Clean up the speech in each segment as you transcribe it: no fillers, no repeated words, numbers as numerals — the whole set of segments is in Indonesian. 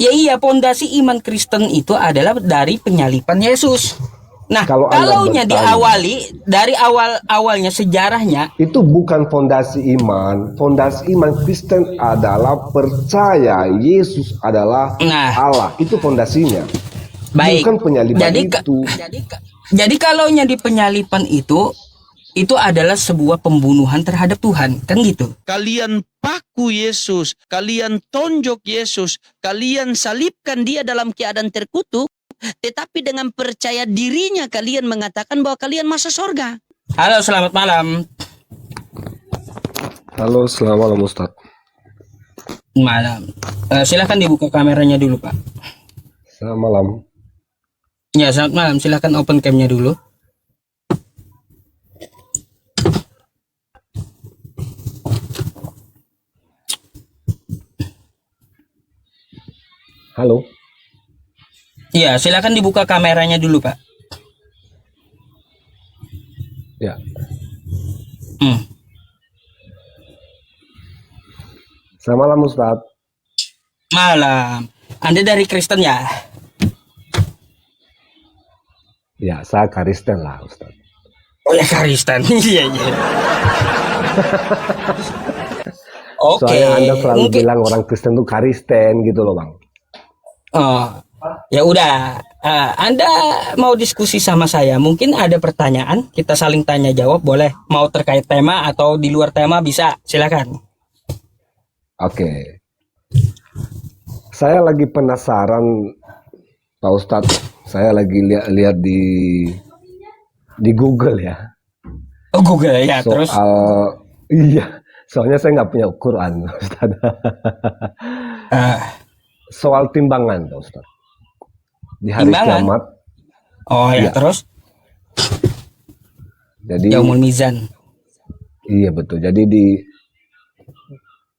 Ya iya, pondasi iman Kristen itu adalah dari penyalipan Yesus. Nah, Kalau kalaunya diawali dari awalnya sejarahnya, itu bukan fondasi iman. Fondasi iman Kristen adalah percaya Yesus adalah nah, Allah. Itu fondasinya. baik. Bukan penyalipan itu. Jadi kalaunya di penyalipan itu adalah sebuah pembunuhan terhadap Tuhan, kan gitu. Kalian paku Yesus, kalian tonjok Yesus, kalian salibkan dia dalam keadaan terkutuk, tetapi dengan percaya dirinya kalian mengatakan bahwa kalian masuk surga. Halo, selamat malam. Halo, selamat malam Ustaz. Malam. Silakan dibuka kameranya dulu, Pak. Selamat malam. Ya, selamat malam. Silakan open cam-nya dulu. Halo. Iya, silakan dibuka kameranya dulu, Pak. Ya. Selamat malam Ustaz. Malam. Anda dari Kristen ya? Ya, saya Kristen lah Ustaz. Oh ya, Kristen. Iya, iya. Oke. Soalnya Anda selalu bilang orang Kristen itu Kristen gitu loh Bang. Oh, ya udah. Anda mau diskusi sama saya? Mungkin ada pertanyaan, kita saling tanya jawab, boleh? Mau terkait tema atau di luar tema bisa, silakan. Oke. Saya lagi penasaran Pak Ustadz. Saya lagi lihat di Google ya. Oh, Google ya, terus? Iya. Soalnya saya nggak punya Quran, Ustadz. Soal timbangan, Pak Ustadz. Di hari kiamat. Oh ya, terus? Jadi Yaumul Mizan. Iya betul. Jadi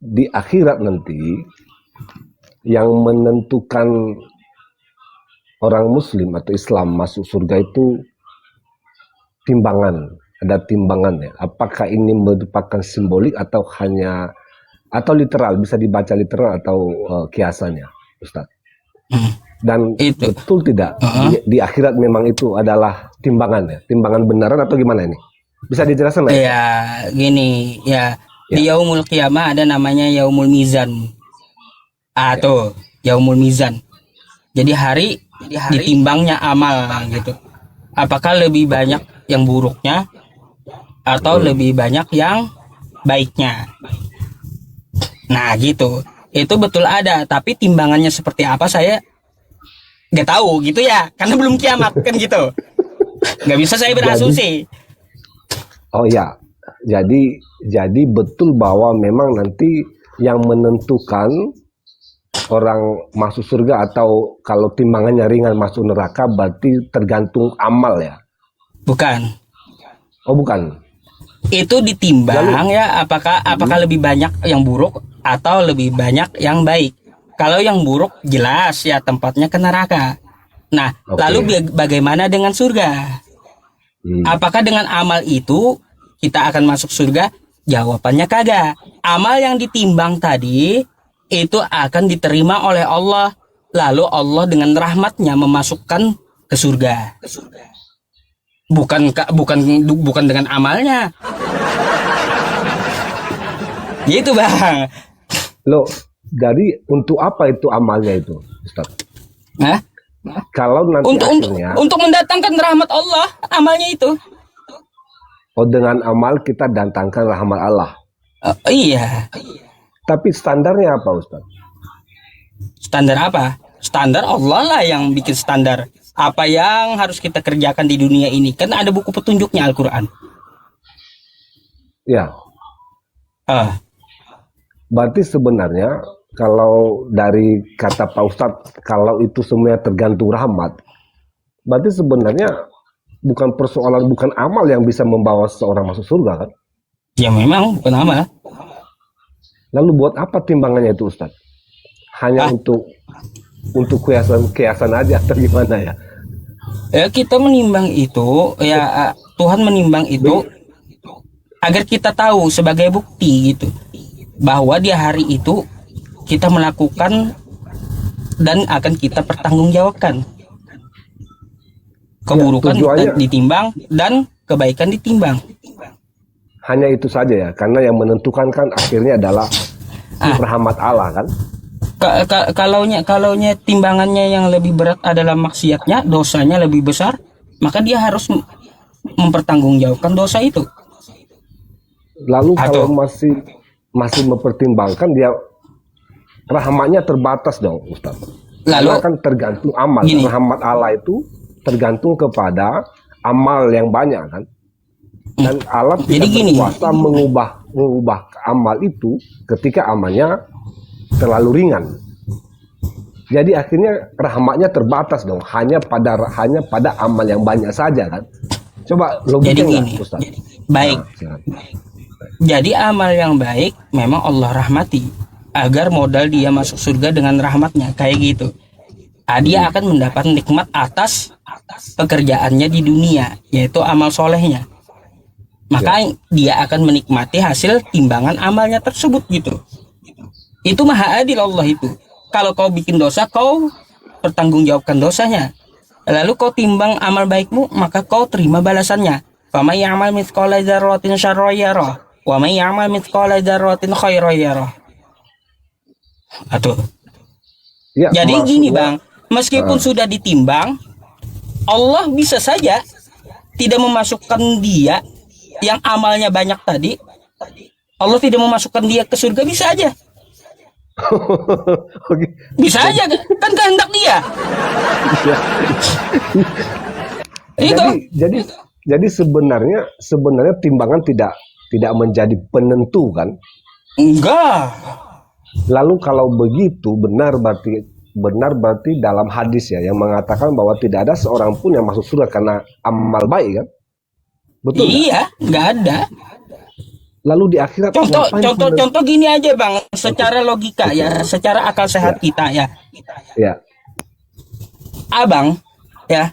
di akhirat nanti yang menentukan orang Muslim atau Islam masuk surga itu timbangan. Ada timbangannya. Apakah ini merupakan simbolik atau hanya atau literal, bisa dibaca literal atau kiasannya, Ustaz? Dan itu betul tidak di akhirat memang itu adalah timbangannya, timbangan benaran atau gimana ini? Bisa dijelaskan nggak? Ya, gini ya. Di Yaumul Qiyamah ada namanya Yaumul Mizan. Tuh, Yaumul Mizan. Jadi hari ditimbangnya amal gitu. Apakah lebih banyak yang buruknya atau lebih banyak yang baiknya? Nah, gitu. Itu betul ada, tapi timbangannya seperti apa saya nggak tahu gitu ya, karena belum kiamat kan gitu. Nggak bisa saya berasumsi. Oh ya, jadi betul bahwa memang nanti yang menentukan orang masuk surga atau kalau timbangannya ringan masuk neraka berarti tergantung amal ya? Bukan. Oh bukan. Itu ditimbang ya, apakah lebih banyak yang buruk atau lebih banyak yang baik. Kalau yang buruk jelas ya tempatnya ke neraka. Nah, lalu bagaimana dengan surga? Apakah dengan amal itu kita akan masuk surga? Jawabannya kagak. Amal yang ditimbang tadi itu akan diterima oleh Allah. Lalu Allah dengan rahmatnya memasukkan ke surga. Bukan dengan amalnya. Gitu Bang. Loh, jadi untuk apa itu amalnya itu, Ustaz? Kalau nanti untuk mendatangkan rahmat Allah, amalnya itu. Oh, dengan amal kita datangkan rahmat Allah. Iya. Tapi standarnya apa, Ustaz? Standar apa? Standar Allah lah yang bikin standar. Apa yang harus kita kerjakan di dunia ini? Kan ada buku petunjuknya Al-Quran. Ya. Berarti sebenarnya kalau dari kata Pak Ustadz, kalau itu semuanya tergantung rahmat, berarti sebenarnya bukan persoalan, bukan amal yang bisa membawa seseorang masuk surga kan? Ya memang bukan amal. Lalu buat apa timbangannya itu Ustadz? Hanya untuk kiasan aja atau gimana ya? Ya kita menimbang itu, ya Tuhan menimbang itu agar kita tahu sebagai bukti gitu, bahwa di hari itu kita melakukan dan akan kita pertanggungjawabkan. Keburukan tujuannya- ditimbang dan kebaikan ditimbang. Hanya itu saja ya, karena yang menentukan kan akhirnya adalah rahmat Allah kan. Kalaunya timbangannya yang lebih berat adalah maksiatnya, dosanya lebih besar, maka dia harus mempertanggungjawabkan dosa itu. Lalu Atau- kalau masih mempertimbangkan, dia rahmatnya terbatas dong Ustaz. Lalu Karena kan tergantung amal. Gini. Rahmat Allah itu tergantung kepada amal yang banyak kan. Dan Allah Jadi tidak gini. berkuasa mengubah amal itu ketika amalnya terlalu ringan. Jadi akhirnya rahmatnya terbatas dong, hanya pada amal yang banyak saja kan. Coba Jadi logiknya gini. nggak, Ustaz? Baik. Nah, silakan. Jadi amal yang baik memang Allah rahmati agar modal dia masuk surga dengan rahmatnya, kayak gitu. Dia akan mendapat nikmat atas pekerjaannya di dunia, yaitu amal solehnya. Maka dia akan menikmati hasil timbangan amalnya tersebut gitu. Itu maha adil Allah itu. Kalau kau bikin dosa, kau pertanggungjawabkan dosanya. Lalu kau timbang amal baikmu, maka kau terima balasannya. Faman ya'mal mithqala dzarratin syarran yarah, wa man ya'mal mithqala dzarratin khairan yarah. Aduh. Ya, Jadi gini maksudnya- Bang, meskipun sudah ditimbang, Allah bisa saja tidak memasukkan dia yang amalnya banyak tadi. Allah tidak memasukkan dia ke surga, bisa aja. Oke. Bisa aja, kan kehendak dia. Itu. Jadi sebenarnya timbangan tidak menjadi penentu kan. Enggak. Lalu kalau begitu benar berarti dalam hadis ya yang mengatakan bahwa tidak ada seorang pun yang masuk surga karena amal baik kan. Betul nggak? Iya, enggak ada. Lalu di akhirat Contoh gini aja Bang, secara logika ya, secara akal sehat kita ya. Ya. Abang ya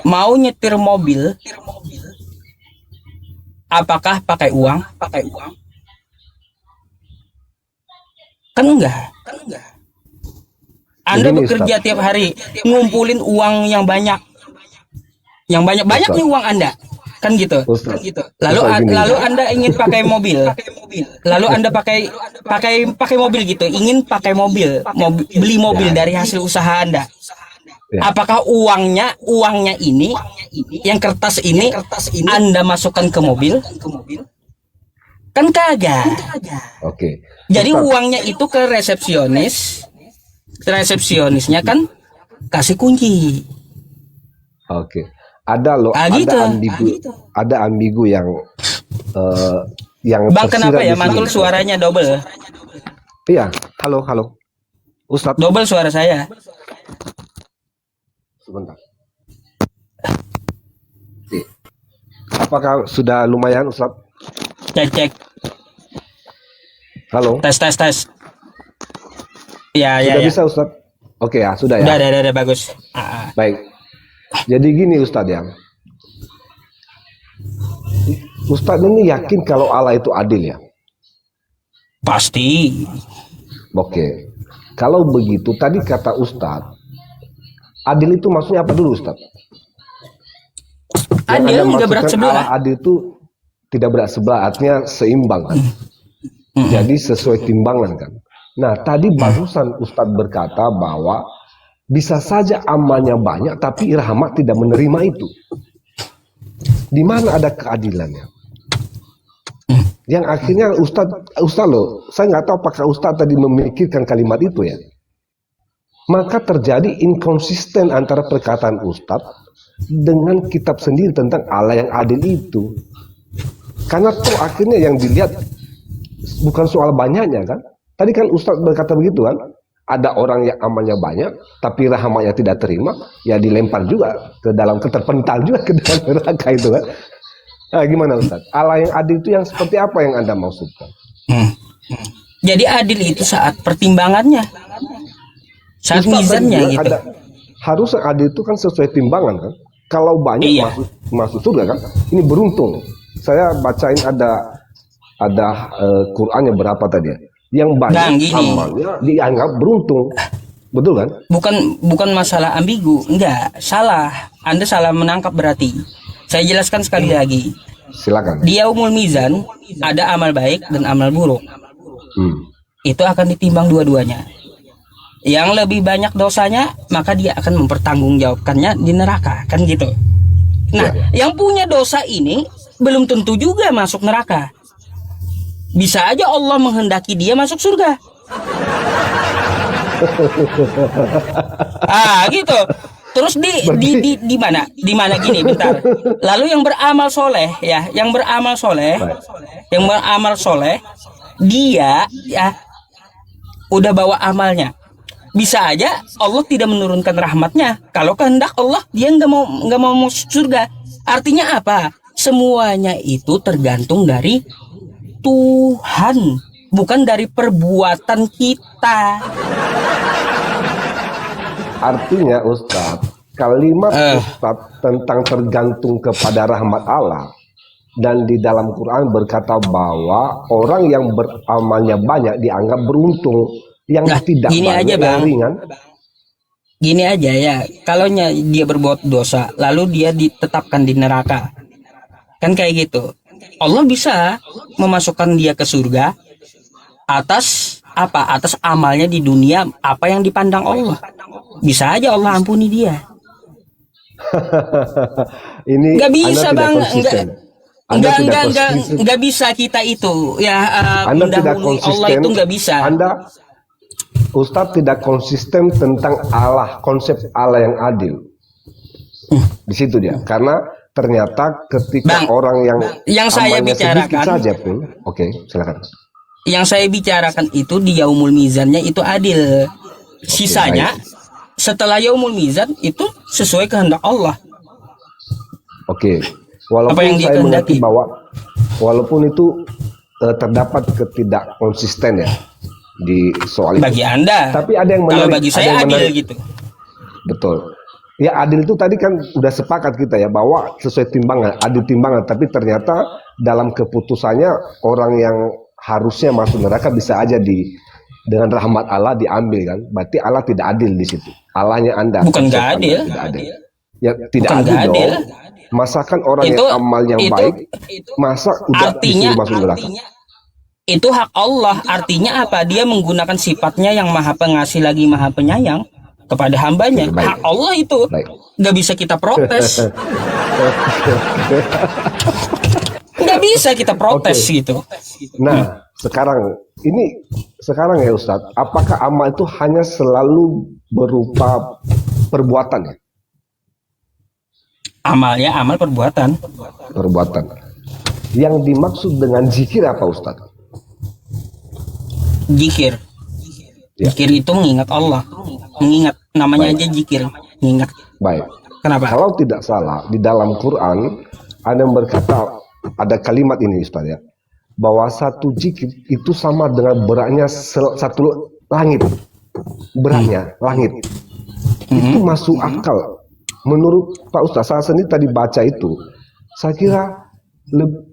mau nyetir mobil, apakah pakai uang? Kan enggak. Anda Begini, bekerja Ustaz. tiap hari ngumpulin uang yang banyak. Yang banyak nih uang Anda. Kan gitu. Ustaz. Lalu Ustaz, gini. lalu Anda ingin pakai mobil. Lalu Anda pakai mobil gitu, ingin pakai mobil, beli mobil dari hasil usaha Anda. Ya. Apakah uangnya ini yang kertas ini Anda masukkan ke mobil? Kan kagak. Oke. Jadi Ustaz, uangnya itu ke resepsionisnya kan kasih kunci. Oke. Ada loh, Gitu. ada ambigu yang Bang, tersirat kenapa ya di sini. mantul suaranya double? Iya, halo. Ustadz, Double suara saya. sebentar. Oke. Apakah sudah lumayan, Ustadz? Cek. Halo. Tes. Ya. Sudah bisa, Ustadz? Oke ya, sudah ya. Udah bagus. Baik. Jadi gini Ustadz ya. Ustadz ini yakin kalau Allah itu adil ya? Pasti. Oke. Kalau begitu tadi kata Ustadz, adil itu maksudnya apa dulu Ustadz? Yang Adil Anda nggak berat maksudkan sebelah. Allah adil itu tidak berat sebelah, artinya seimbang kan? Jadi sesuai timbangan kan? Nah tadi barusan Ustadz berkata bahwa bisa saja amalnya banyak tapi rahmat tidak menerima itu. Di mana ada keadilannya? Yang akhirnya Ustadz loh, saya nggak tahu apakah Ustadz tadi memikirkan kalimat itu ya. Maka terjadi inkonsisten antara perkataan Ustadz dengan kitab sendiri tentang Allah yang adil itu. Karena tuh akhirnya yang dilihat bukan soal banyaknya kan. Tadi kan Ustadz berkata begitu kan. Ada orang yang amalnya banyak, tapi rahmatnya tidak terima, ya dilempar juga ke dalam, terpental juga ke dalam neraka itu kan. Nah, gimana Ustaz? Allah yang adil itu yang seperti apa yang Anda maksudkan? Jadi adil itu saat pertimbangannya, saat Ustaz tadi mizannya bilang gitu. Harusnya adil itu kan sesuai timbangan kan. Kalau banyak Iya. masuk surga kan. Ini beruntung. Saya bacain ada Qurannya berapa tadi ya? Yang banyak Bang, gini. amalnya dianggap beruntung. Betul kan? Bukan masalah ambigu, enggak, salah. Anda salah menangkap berarti. Saya jelaskan sekali lagi. Silakan. Di yaumul mizan ada amal baik dan amal buruk. Itu akan ditimbang dua-duanya. Yang lebih banyak dosanya, maka dia akan mempertanggungjawabkannya di neraka, kan gitu. Nah, yang punya dosa ini belum tentu juga masuk neraka. Bisa aja Allah menghendaki dia masuk surga. Gitu. Terus di mana? Di mana gini, bentar. Lalu yang beramal soleh, ya, yang beramal soleh, dia ya udah bawa amalnya. Bisa aja Allah tidak menurunkan rahmatnya. Kalau kehendak Allah, dia nggak mau masuk surga. Artinya apa? Semuanya itu tergantung dari Tuhan, bukan dari perbuatan kita. Artinya Ustadz, kalimat Ustadz tentang tergantung kepada rahmat Allah dan di dalam Quran berkata bahwa orang yang beramalnya banyak dianggap beruntung, yang tidak gini banyak aja, Bang. yang ringan. Gini aja ya, kalau dia berbuat dosa lalu dia ditetapkan di neraka, kan kayak gitu. Allah bisa memasukkan dia ke surga atas apa? Atas amalnya di dunia, apa yang dipandang Allah. Bisa aja Allah ampuni dia. Ini nggak bisa, Bang. Nggak bisa kita itu ya Anda tidak mendahului konsisten. Allah, itu nggak bisa. Ustadz tidak konsisten tentang Allah, konsep Allah yang adil. Di situ dia, karena ternyata ketika Bang, orang yang saya amalnya sedikit bicarakan saja pun, oke, silakan. Yang saya bicarakan itu di yaumul mizannya itu adil. Sisanya setelah yaumul mizan itu sesuai kehendak Allah. Oke. Walaupun Apa yang saya mengerti dikehendaki. bahwa walaupun itu terdapat ketidakkonsisten ya di soal itu. Bagi Anda. Tapi ada yang menarik. Kalau bagi saya adil gitu. Betul. Ya adil itu tadi kan udah sepakat kita ya bahwa sesuai timbangan, adil timbangan. Tapi ternyata dalam keputusannya orang yang harusnya masuk neraka bisa aja dengan rahmat Allah diambil kan. Berarti Allah tidak adil di situ. Allahnya Anda. Bukan nggak adil. Tidak adil. Ya tidak Bukan adil nggak dong. adil. Masakan orang Itu- yang amal yang itu- baik, masa udah Artinya disuruh masuk neraka? itu hak Allah. Artinya apa? Dia menggunakan sifatnya yang maha pengasih lagi maha penyayang kepada hambanya. Baik. Hak Allah itu. Baik. Nggak bisa kita protes. Nggak bisa kita protes gitu. Nah, sekarang ya Ustadz, apakah amal itu hanya selalu berupa perbuatan ya? Amalnya amal perbuatan. Perbuatan. Yang dimaksud dengan zikir apa Ustadz? Zikir. Ya. Zikir itu mengingat Allah. Mengingat, namanya aja zikir. Mengingat. Baik. Kenapa? Kalau tidak salah, di dalam Quran ada yang berkata, ada kalimat ini Ustadz ya, bahwa satu zikir itu sama dengan beratnya satu langit. Beratnya langit. Itu masuk akal. Menurut Pak Ustadz, saya sendiri tadi baca itu, saya kira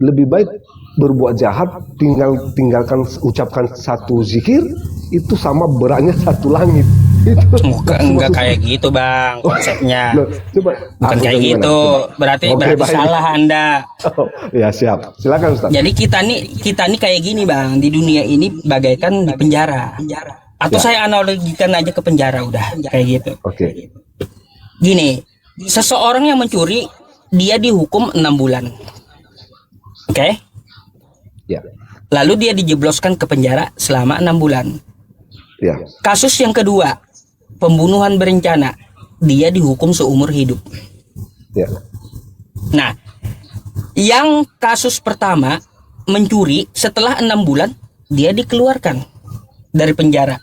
lebih baik berbuat jahat, tinggalkan ucapkan satu zikir, itu sama beratnya satu langit. Itu Enggak kayak gitu, Bang, konsepnya. Loh, coba Bukan kayak gimana? gitu. Coba. Berarti Oke, baik. salah Anda. Oh, ya siap. Silakan Ustaz. Jadi kita nih kayak gini, Bang. Di dunia ini bagaikan di penjara. Atau Ya. saya analogikan aja ke penjara udah kayak gitu. Oke. Gini, seseorang yang mencuri dia dihukum 6 bulan. Oke? Ya. Lalu dia dijebloskan ke penjara selama 6 bulan. Ya. Kasus yang kedua, pembunuhan berencana. Dia dihukum seumur hidup. Ya. Nah, yang kasus pertama mencuri setelah 6 bulan dia dikeluarkan dari penjara.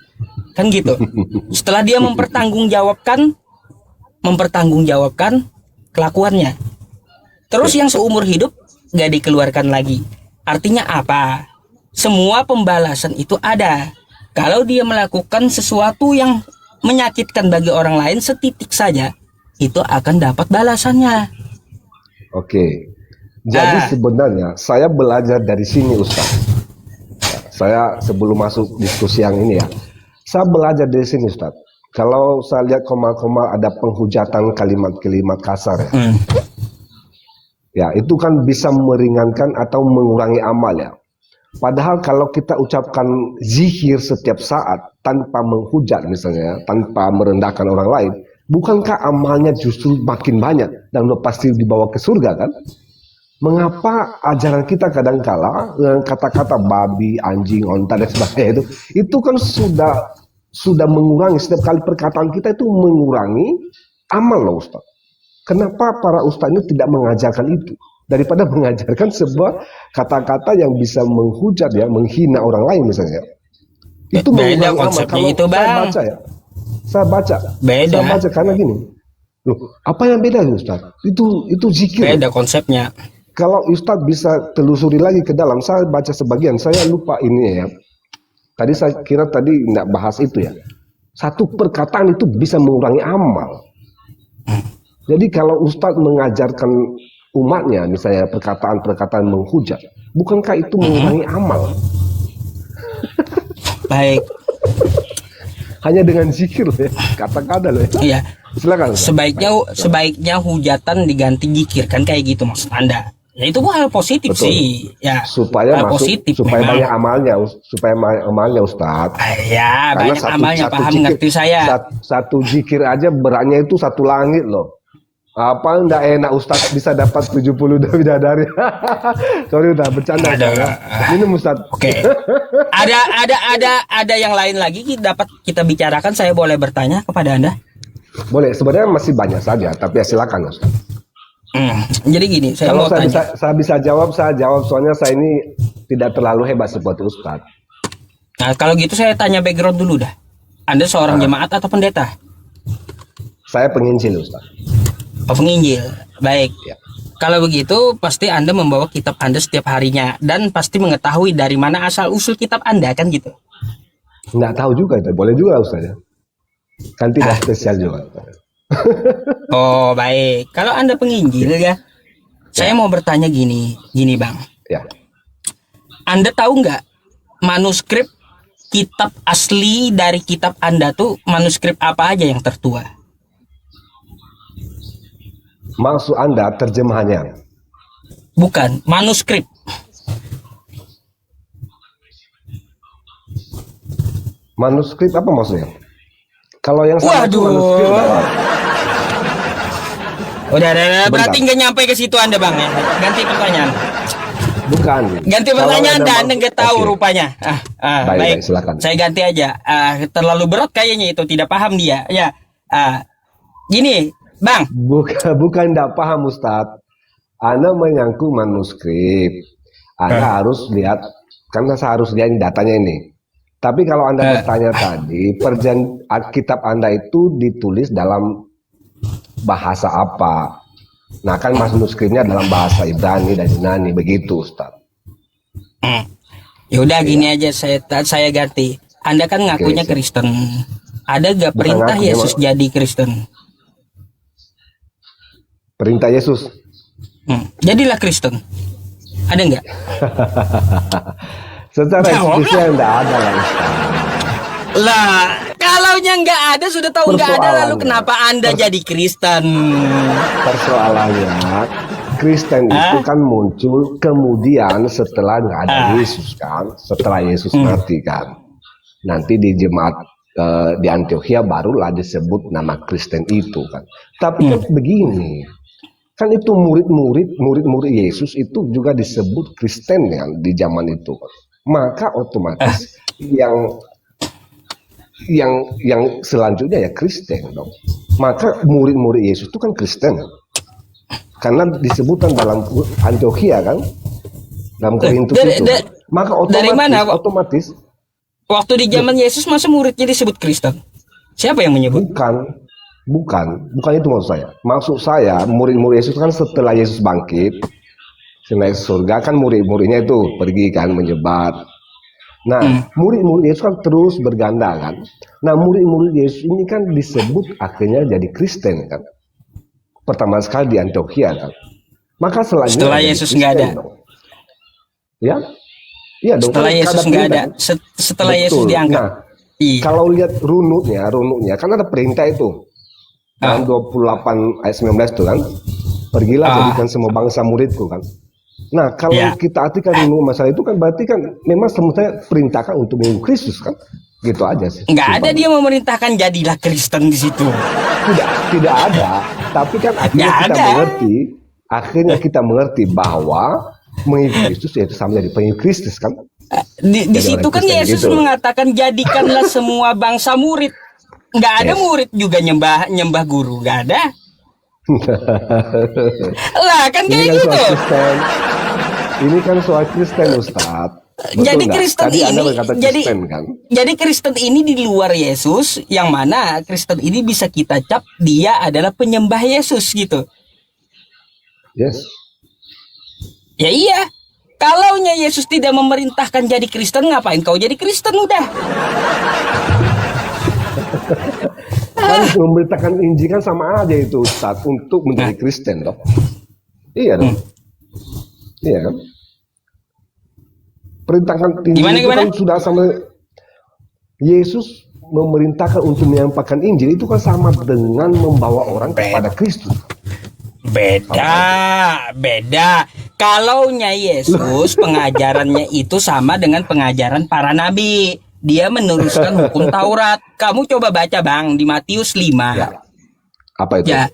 Kan gitu. Setelah dia mempertanggungjawabkan kelakuannya. Terus yang seumur hidup gak dikeluarkan lagi. Artinya apa? Semua pembalasan itu ada. Kalau dia melakukan sesuatu yang menyakitkan bagi orang lain setitik saja, itu akan dapat balasannya. Oke. Jadi sebenarnya saya belajar dari sini Ustaz. Saya sebelum masuk diskusi yang ini ya, saya belajar dari sini Ustaz. Kalau saya lihat koma-koma ada penghujatan kalimat-kalimat kasar ya. Ya, itu kan bisa meringankan atau mengurangi amal ya. Padahal kalau kita ucapkan zikir setiap saat tanpa menghujat misalnya, tanpa merendahkan orang lain, bukankah amalnya justru makin banyak dan udah pasti dibawa ke surga kan? Mengapa ajaran kita kadangkala dengan kata-kata babi, anjing, onta dan sebagainya itu kan sudah mengurangi, setiap kali perkataan kita itu mengurangi amal loh Ustaz. Kenapa para ustaz ini tidak mengajarkan itu? Daripada mengajarkan sebuah kata-kata yang bisa menghujat ya, menghina orang lain misalnya. Itu beda mengurangi amal. konsepnya Kalau itu, Bang. Saya baca Beda. Saya baca karena gini. Loh, apa yang beda Ustaz? Itu zikir. Beda konsepnya. Kalau Ustaz bisa telusuri lagi ke dalam, saya baca sebagian, saya lupa ini ya. Tadi saya kira tadi tidak bahas itu ya. Satu perkataan itu bisa mengurangi amal. Jadi kalau Ustaz mengajarkan umatnya, misalnya perkataan-perkataan menghujat, bukankah itu mengurangi amal? Baik. Hanya dengan zikir loh ya, kata-kata loh ya. Iya. Silakan. Ustaz. Sebaiknya hujatan diganti zikir kan kayak gitu maksud Anda. Ya itu hal positif. Betul. Sih. Ya. Supaya hal masuk, positif supaya memang. banyak amalnya Ustaz. Ya, Karena banyak amalnya, paham zikir, ngerti saya. Satu zikir aja beratnya itu satu langit loh. Apa enggak enak Ustaz bisa dapat 70 bidadari. Sorry udah bercanda. Minum Ustaz. Oke. Ada yang lain lagi dapat kita bicarakan, saya boleh bertanya kepada Anda? Boleh, sebenarnya masih banyak saja, tapi ya silakan Ustaz. Jadi gini, saya Kalau mau tanya. saya bisa jawab, saya jawab, soalnya saya ini tidak terlalu hebat seperti Ustaz. Nah, kalau gitu saya tanya background dulu dah. Anda seorang jemaat atau pendeta? Saya penginjil Ustaz. Oh, penginjil. Baik. Ya. Kalau begitu pasti Anda membawa kitab Anda setiap harinya dan pasti mengetahui dari mana asal usul kitab Anda kan gitu. Nggak tahu juga itu, boleh juga Ustaz ya. Kan tidak spesial juga. Oh, baik. Kalau Anda penginjil ya, saya mau bertanya gini Bang. Ya. Anda tahu nggak manuskrip kitab asli dari kitab Anda tuh manuskrip apa aja yang tertua? Maksud Anda terjemahannya? Bukan, manuskrip. Manuskrip apa maksudnya? Kalau yang sama itu Waduh. manuskrip Udah, berarti nggak nyampe ke situ Anda Bang ya. Ganti pertanyaan. bukan. Ganti Kalau pertanyaan ada Anda nggak tahu Oke. rupanya. Baik, silakan. saya ganti aja. Terlalu berat kayaknya itu, tidak paham dia. Ya, gini, Bang. Bukan tidak paham Ustadz. Anda menyangkut manuskrip. Anda harus lihat, karena saya harus lihat datanya ini. Tapi kalau Anda bertanya tadi, kitab Anda itu ditulis dalam bahasa apa? Nah kan manuskripnya dalam bahasa Ibrani dan Yunani, begitu Ustaz. Ya udah gini aja, saya ganti. Anda kan ngakunya Kristen. Ada gak perintah Yesus jadi Kristen? Perintah Yesus? Jadilah Kristen. Ada nggak? Secara eksplisit tidak ada lah Ustaz. Lah, kalaunya nggak ada, sudah tahu nggak ada, lalu kenapa Anda jadi Kristen? Persoalannya, Kristen itu kan muncul kemudian setelah nggak ada Yesus kan, setelah Yesus mati kan. Nanti di jemaat di Antioquia barulah disebut nama Kristen itu kan. Tapi kan begini, kan itu murid-murid Yesus itu juga disebut Kristen ya di zaman itu kan. Maka otomatis yang selanjutnya ya Kristen dong. Maka murid-murid Yesus itu kan Kristen. Karena disebutkan dalam Antioquia kan, dalam Korintus itu. Maka otomatis waktu di zaman Yesus masa muridnya disebut Kristen? Siapa yang menyebut? Bukan itu maksud saya. Maksud saya murid-murid Yesus kan setelah Yesus bangkit, naik surga kan murid-muridnya itu pergi kan menyebar. Nah, murid-murid Yesus kan terus berganda kan. Nah, murid-murid Yesus ini kan disebut akhirnya jadi Kristen kan. Pertama sekali di Antioquia kan. Maka setelah Yesus nggak ada. Dong. Ya? Iya dong. Setelah Yesus nggak ada. Setelah Yesus diangkat. Iya. Kalau lihat runutnya kan ada perintah itu. Ah. Dalam 28 ayat 19 itu kan. Pergilah jadikan semua bangsa muridku kan. Nah, kalau Ya. kita artikan runut masalah itu kan berarti kan memang semestinya perintahkan untuk mengikut Kristus kan. Gitu aja sih. Nggak ada Simpel. dia memerintahkan jadilah Kristen di situ. Tidak ada. Tapi kan akhirnya kita mengerti bahwa mengikut Kristus yaitu sama jadi pengikut Kristus kan. Di Jadi situ orang kan Kristen Yesus gitu. mengatakan jadikanlah semua bangsa murid. Nggak ada Yes. murid juga nyembah guru, nggak ada. Lah kan Ini kayak kan gitu. soal Kristen. Ini kan soal Kristen, Ustadz. Betul Jadi nggak? Kristen Tadi Anda ini berkata jadi Kristen kan. jadi Kristen ini di luar Yesus, yang mana Kristen ini bisa kita cap dia adalah penyembah Yesus gitu. Yes. Ya iya. Kalaunya Yesus tidak memerintahkan jadi Kristen, ngapain kau jadi Kristen udah? Kan memberitakan Injil kan sama aja itu, Ustadz, untuk menjadi Kristen dong. Iya dong. Iya kan? Perintahkan Injil Gimana, itu gimana? kan sudah sama. Yesus memerintahkan untuk menyampaikan Injil itu kan sama dengan membawa orang kepada Kristus. Beda. Kalaunya Yesus pengajarannya itu sama dengan pengajaran para nabi. Dia meneruskan hukum Taurat. Kamu coba baca Bang di Matius 5. Ya. Apa itu? Ya.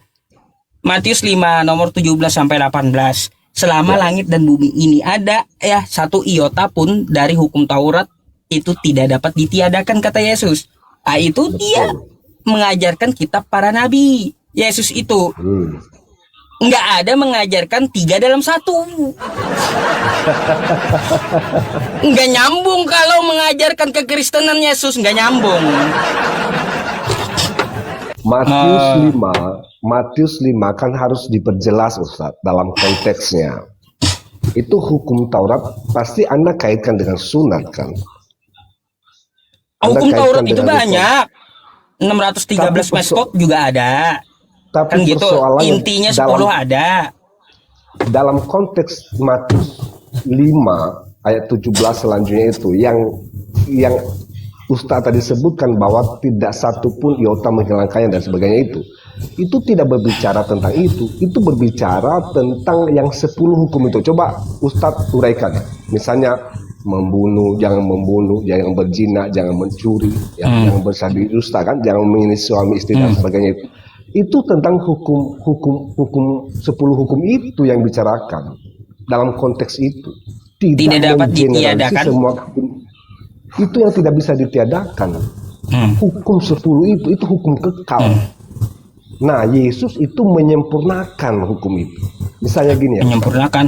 Matius 5 nomor 17 sampai 18. Selama langit dan bumi ini ada ya satu iota pun dari hukum Taurat itu tidak dapat ditiadakan kata Yesus. Ah itu dia mengajarkan kitab para nabi. Yesus itu nggak ada mengajarkan 3 dalam 1. Nggak nyambung kalau mengajarkan kekristenan Yesus, nggak nyambung. Matius 5 kan harus diperjelas, Ustaz, dalam konteksnya. Itu hukum Taurat pasti Anda kaitkan dengan sunat kan? Anda Hukum kaitkan Taurat itu dengan banyak. 613 meskot juga ada. Tapi Kan gitu, persoalannya intinya 10 ada. dalam konteks Matius 5 ayat 17 selanjutnya itu yang Ustaz tadi sebutkan bahwa tidak satu pun iota menghilangkannya dan sebagainya itu tidak berbicara tentang itu berbicara tentang yang 10 hukum itu. Coba Ustaz uraikan, misalnya jangan membunuh, jangan berzina, jangan mencuri, ya, jangan bersabi dusta kan, jangan menghina suami istri dan sebagainya itu tentang hukum 10 hukum itu yang bicarakan dalam konteks itu. Tidak dapat mengeneralisir ditiadakan. semua hukum itu yang tidak bisa ditiadakan. Hukum 10 itu hukum kekal. Nah, Yesus itu menyempurnakan hukum itu. Misalnya gini ya. Menyempurnakan.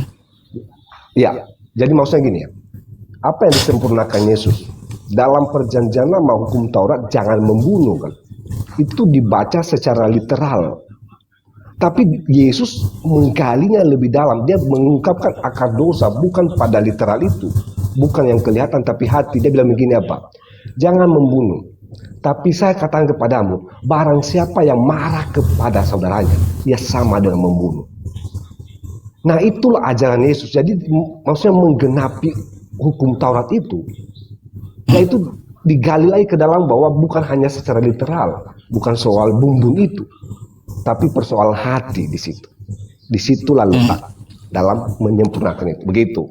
Ya, jadi maksudnya gini ya. Apa yang disempurnakan Yesus? Dalam perjanjian lama hukum Taurat jangan membunuh kan. Itu dibaca secara literal. Tapi Yesus menggalinya lebih dalam. Dia mengungkapkan akar dosa bukan pada literal itu. Bukan yang kelihatan tapi hati. Dia bilang begini apa? Jangan membunuh. Tapi saya katakan kepadamu, barang siapa yang marah kepada saudaranya, dia sama dengan membunuh. Nah itulah ajaran Yesus. Jadi maksudnya menggenapi hukum Taurat itu. Yaitu digali lagi ke dalam bahwa bukan hanya secara literal. Bukan soal bumbung itu. Tapi persoalan hati di situ. Disitulah letak dalam menyempurnakan itu. Begitu.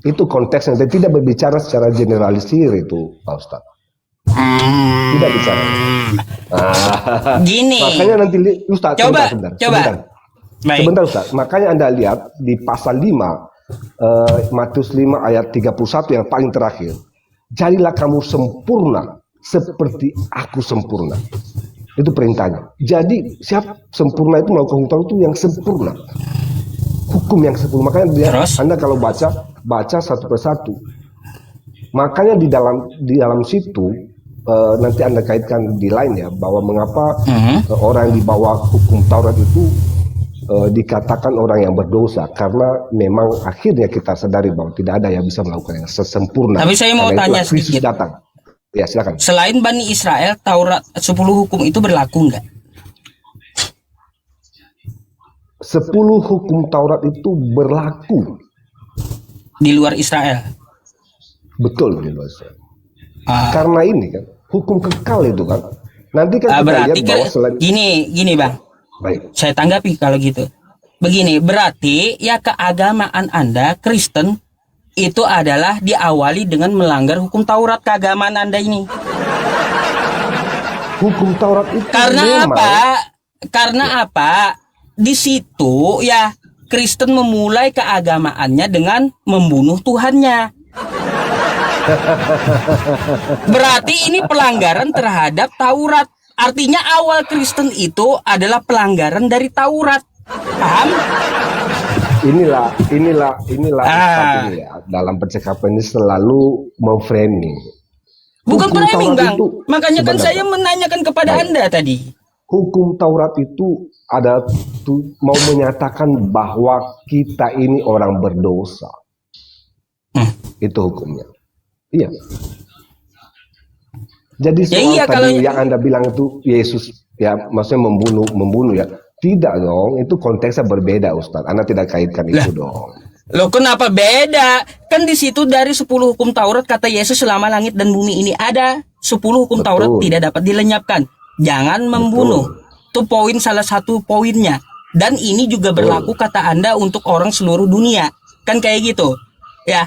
Itu konteksnya. Dan tidak berbicara secara generalisir itu, Pak Ustadz. Tidak bicara. Gini. Makanya nanti Ustaz, Coba. Baik. Sebentar Ustaz. Makanya Anda lihat di pasal 5 Matius 5 ayat 31 yang paling terakhir. Jadilah kamu sempurna seperti aku sempurna. Itu perintahnya. Jadi siap sempurna itu melakukan hukum itu yang sempurna. Hukum yang sempurna. Makanya Anda kalau baca satu persatu. Makanya di dalam situ nanti Anda kaitkan di lain ya, bahwa mengapa orang yang di bawah hukum Taurat itu dikatakan orang yang berdosa, karena memang akhirnya kita sadari bahwa tidak ada yang bisa melakukan yang sesempurna. Tapi saya mau tanya sedikit. Datang. Ya silakan. Selain Bani Israel, Taurat 10 hukum itu berlaku nggak? 10 hukum Taurat itu berlaku Di luar Israel? betul di luar Israel. Karena ini kan hukum kekal itu kan. Nanti kan kita Berarti lihat bahwa selain gini Bang. baik. Saya tanggapi kalau gitu. Begini, berarti ya keagamaan Anda Kristen itu adalah diawali dengan melanggar hukum Taurat keagamaan Anda ini. Hukum Taurat itu Karena memang apa? Karena apa? Di situ ya Kristen memulai keagamaannya dengan membunuh Tuhannya. Berarti ini pelanggaran terhadap Taurat. Artinya awal Kristen itu adalah pelanggaran dari Taurat. Paham? inilah Ustaz ini ya, dalam percakapan ini selalu memframing. Bukan Hukum framing, Taurat Bang. itu Makanya kan sebenarnya, saya menanyakan kepada baik. Anda tadi. Hukum Taurat itu ada mau menyatakan bahwa kita ini orang berdosa. Itu hukumnya. Iya. Jadi Ya soal iya, tadi kalau yang Anda bilang itu Yesus ya maksudnya membunuh ya. Tidak dong, itu konteksnya berbeda Ustaz. Anda tidak kaitkan itu dong. Loh, kenapa beda? Kan di situ dari 10 hukum Taurat kata Yesus selama langit dan bumi ini ada 10 hukum Betul. Taurat tidak dapat dilenyapkan. Jangan membunuh. Itu poin salah satu poinnya. Dan ini juga berlaku kata Anda untuk orang seluruh dunia. Kan kayak gitu. Ya.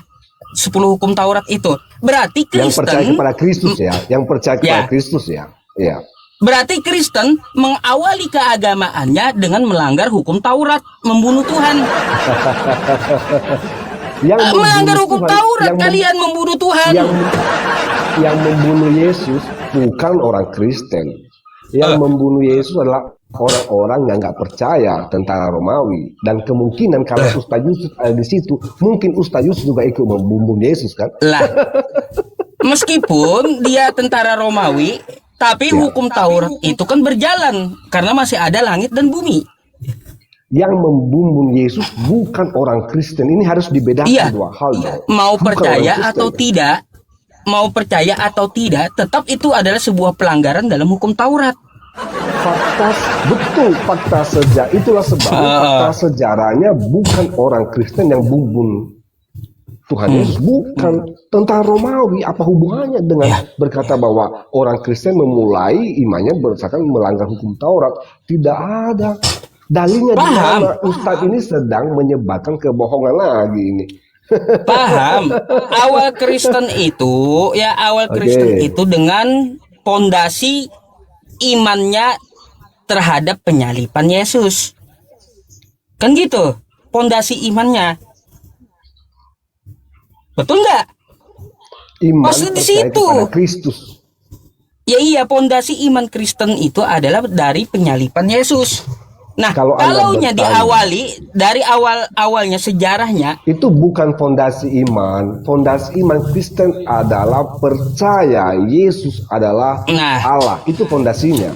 10 hukum Taurat itu. Berarti Yang percaya Kristen kepada Kristus ya, yang percaya kepada Ya. Kristus ya. Iya. berarti Kristen mengawali keagamaannya dengan melanggar hukum Taurat, membunuh Tuhan. Yang Melanggar membunuh hukum Tuhan, Taurat, yang kalian membunuh Tuhan. yang membunuh Yesus bukan orang Kristen. Yang membunuh Yesus adalah orang-orang yang nggak percaya tentara Romawi. Dan kemungkinan kalau Ustaz Yusuf ada di situ, mungkin Ustaz Yusuf juga ikut membunuh Yesus kan? Lah, meskipun dia tentara Romawi, tapi hukum Taurat itu kan berjalan karena masih ada langit dan bumi. Yang membunuh Yesus bukan orang Kristen. Ini harus dibedakan Iya. dua hal dong. Mau Bukan percaya orang atau Kristen. tidak, mau percaya atau tidak, tetap itu adalah sebuah pelanggaran dalam hukum Taurat. Fakta sejarah itulah sebabnya fakta sejarahnya bukan orang Kristen yang membunuh Tuhan Yesus, bukan tentara Romawi. Apa hubungannya dengan berkata bahwa orang Kristen memulai imannya berdasarkan melanggar hukum Taurat? Tidak ada dalilnya. Di mana Ustadz ini sedang menyebarkan kebohongan lagi ini. Paham? Awal Kristen itu Kristen itu dengan pondasi imannya terhadap penyalipan Yesus. Kan gitu, pondasi imannya. Betul nggak? Iman Maksud di percaya situ. kepada Kristus. Ya iya, pondasi iman Kristen itu adalah dari penyalipan Yesus. Nah, Kalau Anda kalaunya bertanya, diawali dari awalnya sejarahnya, itu bukan fondasi iman. Fondasi iman Kristen adalah percaya Yesus adalah Allah. Itu fondasinya.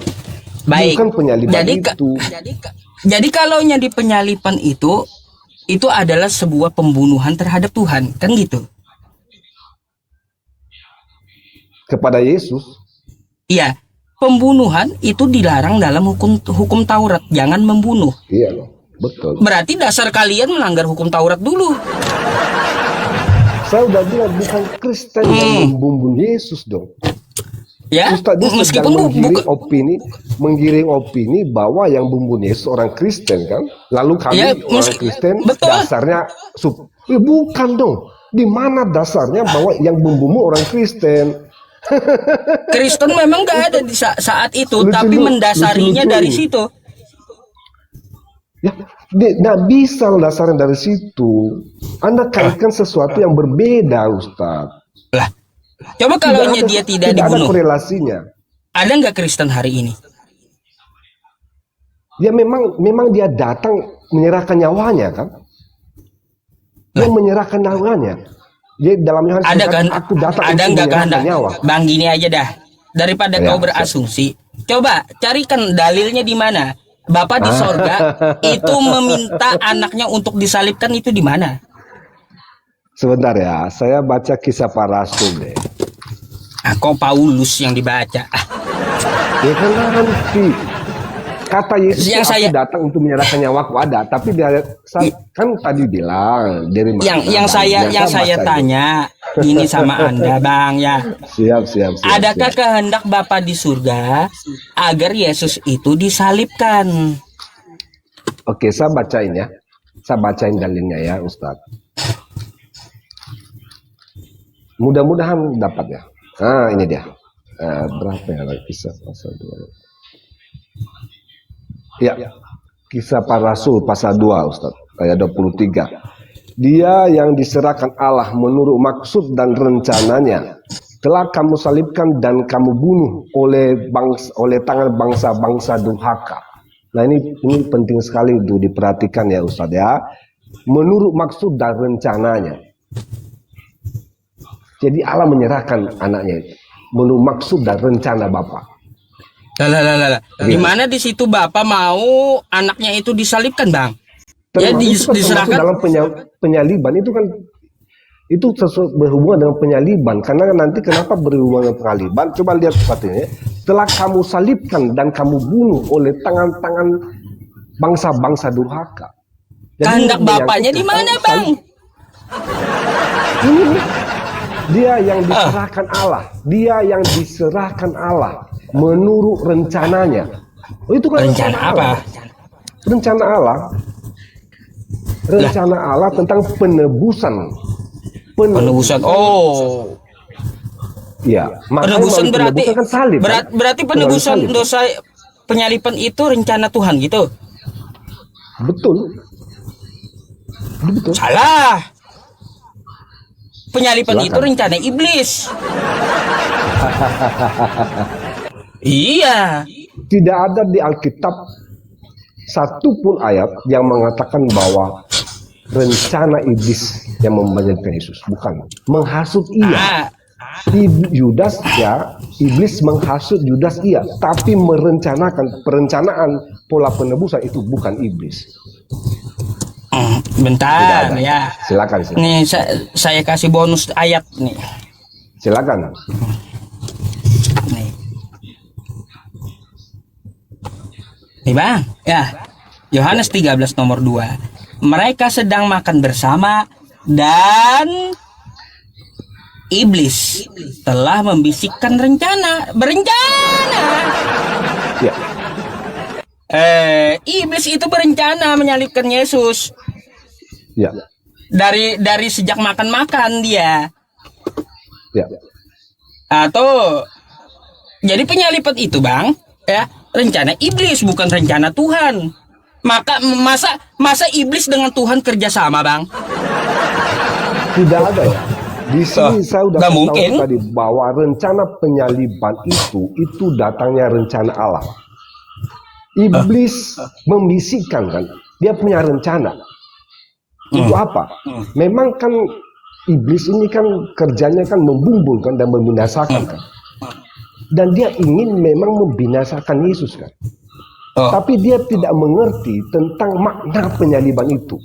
baik. Bukan penyalipan itu. Jadi kalaunya di penyalipan itu adalah sebuah pembunuhan terhadap Tuhan, kan gitu? Kepada Yesus. Iya, pembunuhan itu dilarang dalam hukum Taurat, jangan membunuh. Iya loh, betul. Berarti dasar kalian melanggar hukum Taurat dulu. Saya udah bilang bukan Kristen yang membunuh Yesus dong. Ya, Ustaz sedang meskipun menggiring opini bahwa yang membunuh Yesus orang Kristen kan. Lalu kami orang Kristen betul. dasarnya bukan dong. Di mana dasarnya bahwa yang membunuh orang Kristen? Kristen memang gak ada di saat itu, tapi mendasarinya dari situ. Ya, nggak bisa dasarnya dari situ. Anda kaitkan sesuatu yang berbeda, Ustaz. Lah, coba kalau dia tidak dibunuh. Ada korelasinya. Ada nggak Kristen hari ini? Ya memang dia datang menyerahkan nyawanya kan? Dia menyerahkan nyawanya. Dia dalam Yohanes ada kan? Aku datang Ada untuk nggak menyerahkan kehendak? nyawa. Bang, gini aja dah. Daripada kau berasumsi, coba carikan dalilnya di mana. Bapak di sorga itu meminta anaknya untuk disalibkan, itu di mana? Sebentar ya, saya baca kisah para rasul deh. Kok Paulus yang dibaca? Ya kan nanti Kata Yesus, Yang aku saya- datang untuk menyerahkan nyawaku ada, tapi dia kan tadi bilang dari mana? yang saya baca tanya ini sama Anda, Bang, ya. Siap. Adakah siap. kehendak Bapa di surga agar Yesus itu disalibkan? Oke, saya bacain ya. Saya bacain dalilnya ya, Ustadz. Mudah-mudahan dapat ya. Nah, ini dia. Berapa ya kisah pasal 2? Ya, kisah para rasul pasal 2, Ustadz. Ayat 23. Dia yang diserahkan Allah menurut maksud dan rencananya telah kamu salibkan dan kamu bunuh oleh tangan bangsa-bangsa durhaka. Nah, ini penting sekali itu diperhatikan ya Ustadz ya. Menurut maksud dan rencananya. Jadi Allah menyerahkan anaknya itu menurut maksud dan rencana Bapa. Lah. Di mana di situ Bapak mau anaknya itu disalibkan, Bang? Ya, Termasuk itu kan diserahkan termasuk dalam penyaliban itu kan itu berhubungan dengan penyaliban, karena nanti kenapa berhubungan dengan penyaliban? Coba lihat sepatunya. Telah kamu salibkan dan kamu bunuh oleh tangan-tangan bangsa-bangsa durhaka. kehendak Bapaknya di mana, Bang? Ini dia yang diserahkan Allah, dia yang diserahkan Allah menurut rencananya. Oh, itu kan Rencana apa? Rencana Allah. Rencana Allah tentang penebusan. Penebusan. Oh. Ya, makanya Penebusan melalui berarti penebusan kan salib, kan? berarti Melalui penebusan salib. dosa penyaliban itu rencana Tuhan gitu. Betul. Betul. Salah. Penyaliban Silakan. itu rencana iblis. Iya. Tidak ada di Alkitab satupun ayat yang mengatakan bahwa rencana iblis yang membangkitkan Yesus, bukan. Menghasut iya. Yudas ya, iblis menghasut Yudas iya, tapi perencanaan pola penebusan itu bukan iblis. Bentar ya. Silakan. Nih saya kasih bonus ayat nih. Silakan. Nih Bang, ya. Yohanes 13 nomor 2. Mereka sedang makan bersama dan iblis telah membisikkan berencana. Ya. Iblis itu berencana menyalibkan Yesus. Ya. Dari sejak makan dia. Ya. Atau jadi penyaliban itu, Bang, ya, rencana iblis bukan rencana Tuhan. Maka masa iblis dengan Tuhan kerjasama, Bang? Tidak ada ya. Di sini saya udah nggak tahu mungkin. tadi bahwa rencana penyaliban itu datangnya rencana Allah. Iblis membisikkan kan, dia punya rencana. Itu apa? Memang kan iblis ini kan kerjanya kan membumbungkan dan membinasakan kan. Dan dia ingin memang membinasakan Yesus kan. Tapi dia tidak mengerti tentang makna penyaliban itu.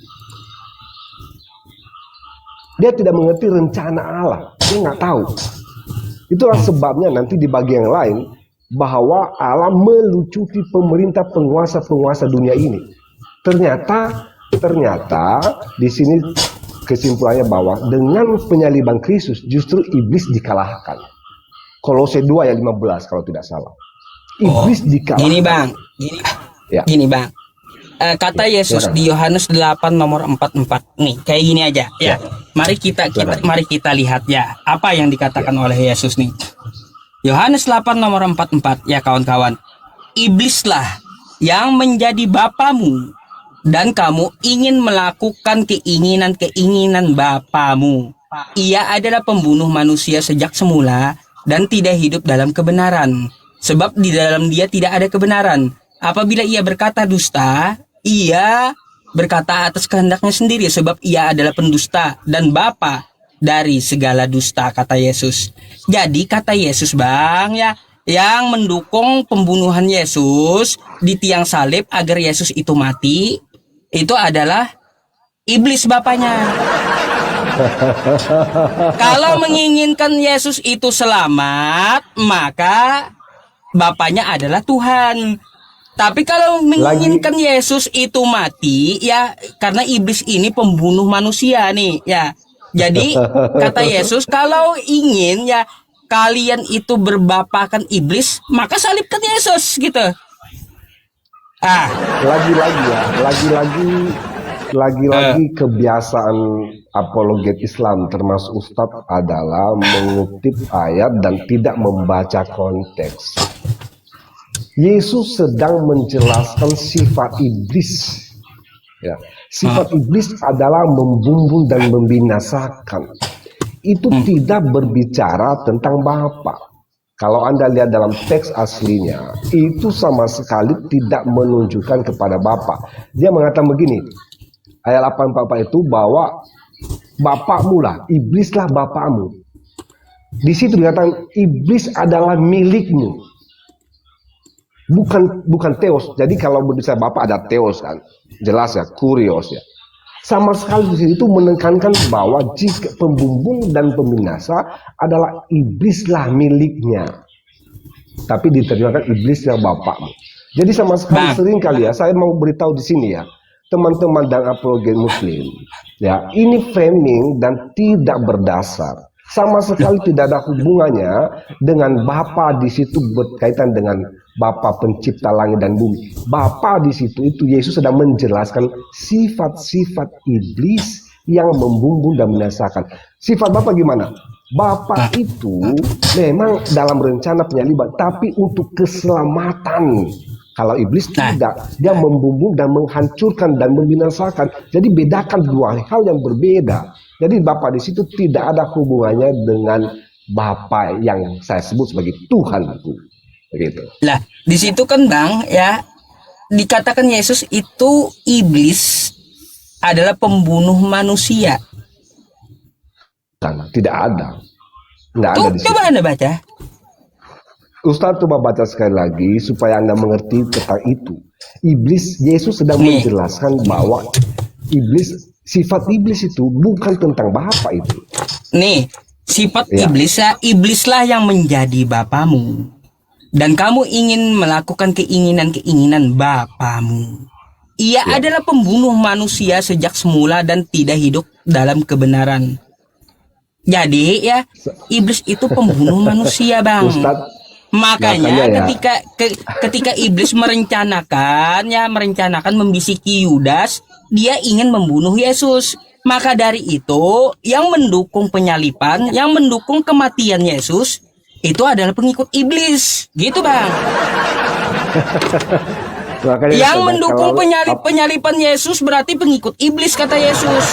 Dia tidak mengerti rencana Allah. Dia nggak tahu. Itulah sebabnya nanti di bagian lain bahwa Allah melucuti pemerintah penguasa dunia ini. Ternyata di sini kesimpulannya bahwa dengan penyaliban Kristus justru iblis dikalahkan. Kolose 2 ayat 15 kalau tidak salah. Iblis dikalahkan. Gini, Bang. Ya. Gini, Bang. Kata Yesus di Yohanes 8 nomor 44 nih, kayak gini aja ya. Mari kita lihat ya apa yang dikatakan oleh Yesus nih. Yohanes 8 nomor 44 ya kawan-kawan. Iblislah yang menjadi bapamu dan kamu ingin melakukan keinginan bapamu. Ia adalah pembunuh manusia sejak semula dan tidak hidup dalam kebenaran. Sebab di dalam dia tidak ada kebenaran. Apabila ia berkata dusta, ia berkata atas kehendaknya sendiri, sebab ia adalah pendusta dan bapa dari segala dusta, kata Yesus. Jadi kata Yesus, Bang, ya, yang mendukung pembunuhan Yesus di tiang salib agar Yesus itu mati, itu adalah iblis bapaknya. Kalau menginginkan Yesus itu selamat, maka bapaknya adalah Tuhan. Tapi kalau menginginkan Yesus itu mati, ya karena iblis ini pembunuh manusia nih, ya. Jadi kata Yesus, kalau ingin ya kalian itu berbapakan iblis, maka salibkan Yesus gitu. Lagi-lagi kebiasaan apologet Islam termasuk Ustadz adalah mengutip ayat dan tidak membaca konteks. Yesus sedang menjelaskan sifat iblis. Ya, sifat iblis adalah membumbung dan membinasakan. Itu tidak berbicara tentang Bapa. Kalau Anda lihat dalam teks aslinya, itu sama sekali tidak menunjukkan kepada Bapa. Dia mengatakan begini, ayat 84 itu bahwa bapakmu lah, iblislah bapakmu. Di situ dikatakan iblis adalah milikmu. Bukan teos. Jadi kalau berbicara bapak ada teos kan, jelas ya, kurios ya. Sama sekali di situ menekankan bahwa jika pembumbung dan pembinasa adalah iblislah miliknya. Tapi diterjemahkan iblislah bapakmu. Jadi sama sekali sering kali ya, saya mau beritahu di sini ya, teman-teman dan apologet Muslim, ya ini framing dan tidak berdasar. Sama sekali tidak ada hubungannya dengan Bapa di situ berkaitan dengan Bapa pencipta langit dan bumi. Bapa di situ itu Yesus sedang menjelaskan sifat-sifat iblis yang membumbung dan membinasakan. Sifat Bapa gimana? Bapa itu memang dalam rencana penyaliban, tapi untuk keselamatan. Kalau iblis tidak, dia membumbung dan menghancurkan dan membinasakan. Jadi bedakan dua hal yang berbeda. Jadi Bapa di situ tidak ada hubungannya dengan Bapa yang saya sebut sebagai Tuhanku. Begitu. Lah, di situ kan Bang ya dikatakan Yesus itu iblis adalah pembunuh manusia. Tidak ada. Nggak ada di situ. Coba Anda baca. Ustaz coba baca sekali lagi supaya Anda mengerti tentang itu. Yesus sedang menjelaskan bahwa sifat iblis itu bukan tentang Bapa itu. Nih, sifat iblislah yang menjadi bapamu. Dan kamu ingin melakukan keinginan-keinginan bapamu. Ia adalah pembunuh manusia sejak semula dan tidak hidup dalam kebenaran. Jadi ya, iblis itu pembunuh manusia, Bang. Makanya ketika iblis merencanakan membisiki Yudas, dia ingin membunuh Yesus. Maka dari itu, yang mendukung penyalipan, yang mendukung kematian Yesus, itu adalah pengikut iblis. Gitu, Bang. Yang mendukung penyalipan Yesus berarti pengikut iblis, kata Yesus.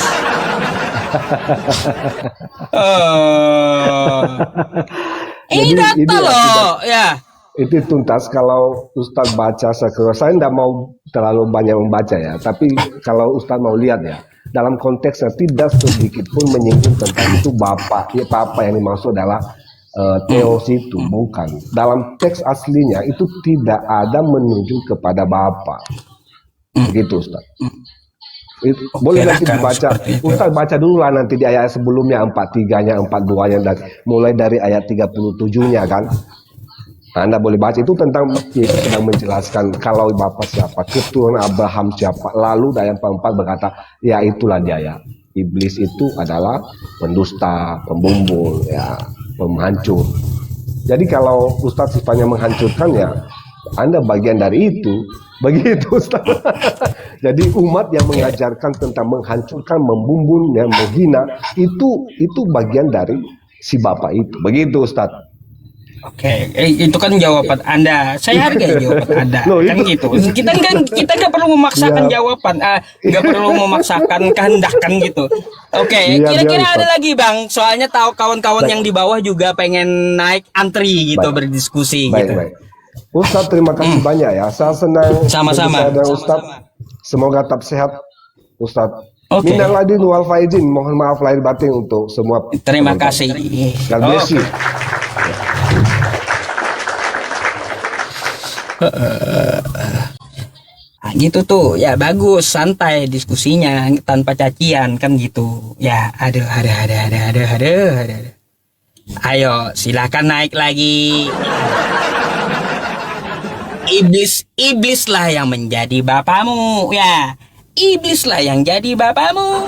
Ini data loh, ya. Itu tuntas kalau Ustadz baca sekeluar. Saya tidak mau terlalu banyak membaca ya, tapi kalau Ustadz mau lihat ya, dalam konteksnya tidak sedikit pun menyinggung tentang itu Bapak. Ya, Bapak yang dimaksud adalah teos itu, bukan. Dalam teks aslinya itu tidak ada menuju kepada Bapak. Begitu Ustadz. Boleh nanti dibaca. Ustaz baca dulu lah nanti di ayat sebelumnya, 43-nya, 42-nya, dan mulai dari ayat 37-nya kan. Anda boleh baca itu tentang Yesus sedang menjelaskan kalau Bapa siapa, keturunan Abraham siapa. Lalu ayat 44 berkata, ya itulah dia ya. Iblis itu adalah pendusta, pembumbung, ya, penghancur. Jadi kalau Ustaz sifatnya menghancurkan ya, Anda bagian dari itu. Begitu Ustaz. Jadi umat yang mengajarkan tentang menghancurkan, membumbung, yang menghina, itu bagian dari si Bapak itu. Begitu Ustaz. Oke, itu kan jawaban Anda. Saya hargai jawaban Anda. Kan gitu. Kita nggak perlu memaksakan jawaban, nggak perlu memaksakan kehendakan gitu. Oke, kira-kira ada lagi Bang. Soalnya tahu kawan-kawan yang di bawah juga pengen naik antri gitu, berdiskusi gitu. Baik. Ustaz terima kasih banyak ya. Saya senang sama-sama dengan Ustaz. Semoga tetap sehat Ustaz. Okay. Minal aidin wal faizin, mohon maaf lahir batin untuk semua. Terima kasih. God bless you. Gitu tuh ya, bagus, santai diskusinya tanpa cacian kan gitu ya. Aduh. Ayo silakan naik lagi. iblislah yang menjadi bapamu ya. Iblislah yang jadi bapamu.